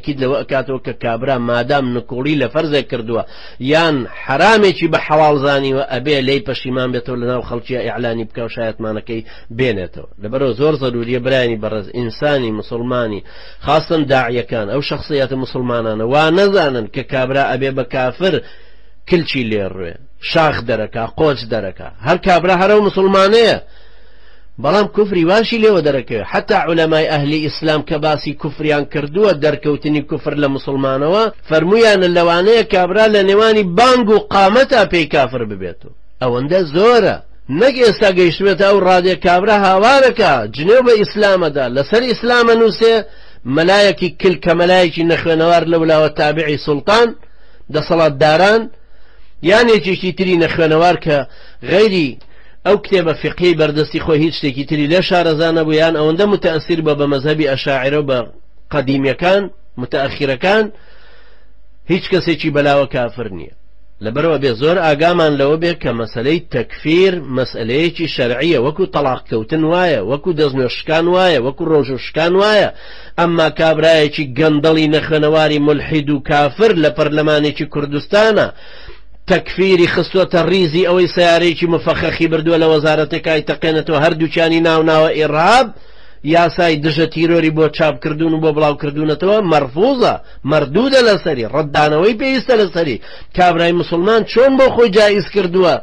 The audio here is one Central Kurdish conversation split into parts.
تاکید لەوە ئەکاتەوە کە کابرا مادام نکوڵی لە فەرزێک کردووە یان حرامێکی بە حەواڵ زانیوە ئەبێ لێی پەشیمان بێتەوە لەناو خەڵکی ئیعلانی بکە و شایەتمانەکەی بێنێتەوە. لەبەرەوە زۆر زەروریە برایانی بەڕێز ئینسانی مسلمانی خاصن داعیەکان ئەو شخصیەتە مسلمانانە وا نەزانن کە کابرا ئەبێ بە کافر کلچی لێڕوێ شاخ دەرەکا قۆچ دەرەکا هەر کابرا هەرە و مسلمانەیە بەڵام کوفری واشی لێوە دەرەکەوێت حتا عولەمای ئەهلی ئیسلام کە باسی کوفریان کردووە دەرکەوتنی کوفر لە مسلمانەوە فەرمویانە لەوانەیە کابرا لە نێوانی بانگ و قامەتا پێی کافر ببێتەوە. ئەوەندە زۆرە نەک ئێستا گەیشتوێتە ئەو ڕادێ کابرا هاوارەکە جنێو بە ئیسلامەدا لەسەر ئیسلامە نووسێ مەلایەکی کل کە مەلایەکی نەخوێنەوار لەولاوە تابعی سوڵتان دەسەڵاتداران یان یەکێکی تری نەخوێنەوار کە غەیری ئەو کتێبە فقهی بەردەستی خۆی هیچ شتێکی تری لێ شارەزا نەبوو یان ئەوەندە متەئەسیر بە مەذهبی ئەشاعیرە بە قەدیمیەکان متەئەخیرەکان هیچ کەسێکی بەلاوە کافر نییە. لەبەرەوە بێ زۆر ئاگامان لەوە بێ کە مەسەلەی تەکفیر مەسئلەیەکی شەرعیە وەکو تەلاقکەوتن وایە وەکو دەستنوێشکان وایە وەکو ڕۆژوشکان وایە. ئەمما کابرایەکی گەندەڵی نەخوێنەواری ملحید و کافر لە پەرلەمانێکی کوردستانە تەکفیری خستوەتە ریزی ئەوەی سیارەیەکی مفەخەخی بردووە لە وەزارەتەکەی تەقێنێتەوە هەردووچانی ناوناوە ئیڕاب یاسای دژە تیرۆری بۆ چاپکردون و بۆ بڵاوکردوونەتەوە مەرفوزە مەردوودە لەسەری ڕەتدانەوەی پێویستە لەسەری. کابرای مسلمان چۆن بۆ خۆی جایز کردووە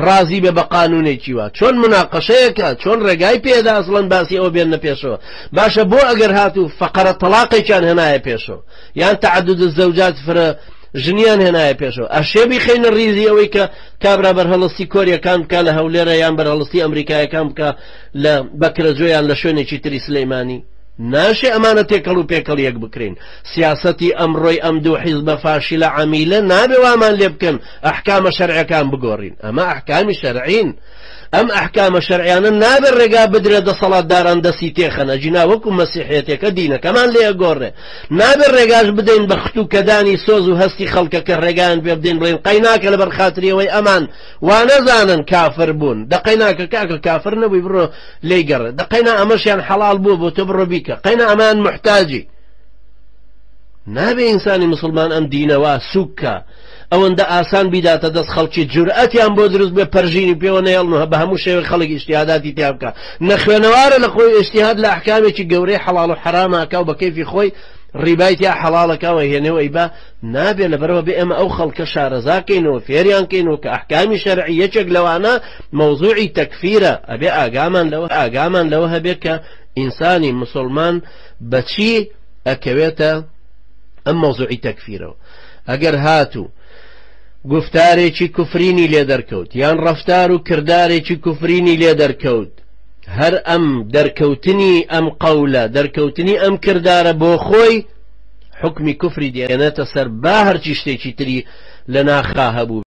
ڕازی بێ بە قانونێکی وە چۆن مناقەشەیەکە چۆن ڕێگای پێدا ئەسڵەن باسی ئەوە بێنە پێشەوە باشە بۆ ئەگەر هاتوو فەقەرە تەلاقێکیان هێنایە پێشەوە یان تەعەدود الزەوجات فرە ژنیان هێنایە پێشەوە ئەشێبی خەینە ڕیزی ئەوەی کە کابرا بەرهەڵستی کۆریەکان بکە لە هەولێرە یان بەرهەڵستی ئەمریکایەکان بکە لە بەکرەجۆیان لە شوێنێکی تری سلەیمانی ناشێ ئەمانە تێکەڵ و پێکەڵ یەک بکرین. سیاسەتی ئەمڕۆی ئەم دوو حیزبە فاشلە عەمیلە نابێ وامان لێ بکەن ئەحکامە شەرعیەکان بگۆڕین. ئەمە ئەحکامی شەرعین ئەم ئەحکامە شەرعیانە نابێ ڕێگا بدرێ دەسەڵاتداران دەستی تێخەنە جینا وەکو مەسیحێتێکە دینەکەمان لێ گۆڕێ نابێ ڕێگاش بدەین بە ختوکەدانی سۆز و هەستی خەڵکەکە ڕێگایان پێ بدەین بڵێن قەیناکە لەبەر خاتریەوەی ئەمان وا نەزانن کافر بوون دەقەیناکە کاکە کافر نەبووی بڕۆ لێی گەڕێ دەقەینا ئەمەشیان حەڵال بوو بۆ تۆ بڕۆ بیکە قەینا ئەمان محتاجی. نابێ ئینسانی مسلمان ئەم دینەوە سوکە ئەوەندە ئاسان بیداتە دەست خەڵکی جورئەتیان بۆ دروست بێ پەرژینی پێوە نەهێڵنەوە بە هەموو شێوەی خەڵک ئیجتیهاداتی تیا بکە نەخوێنەوارە لە خۆی ئیجتیهاد لە ئەحکامێکی گەورەی حەڵاڵ و حەرامەکە و بە کەیفی خۆی ڕیبای تیا حەڵاڵەکەوە هێنەوەی بە نابێ لەبەرەوە بێ ئێمە ئەو خەڵکە شارەزاکەینەوە فێریان کەینەوە کە ئەحکامی شەرعی یەکێک لەوانە مەوزوعی تەکفیرە ئەبێ ئاگامان لەوە هەبێت کە ئینسانی مسلمان بەچی ئەکەوێتە ئەم مەوزوعی تەکفیرەوە. ئەگەر هاتوو گفتارێکی کوفرینی لێ دەرکەوت یان ڕەفتار و کردارێکی کوفرینی لێ دەرکەوت هەر ئەم دەرکەوتنی ئەم قەولە دەرکەوتنی ئەم کردارە بۆ خۆی حکمی کوفری دێنێتە سەر با هەرچی شتێکی تری لە ناخا هەبوو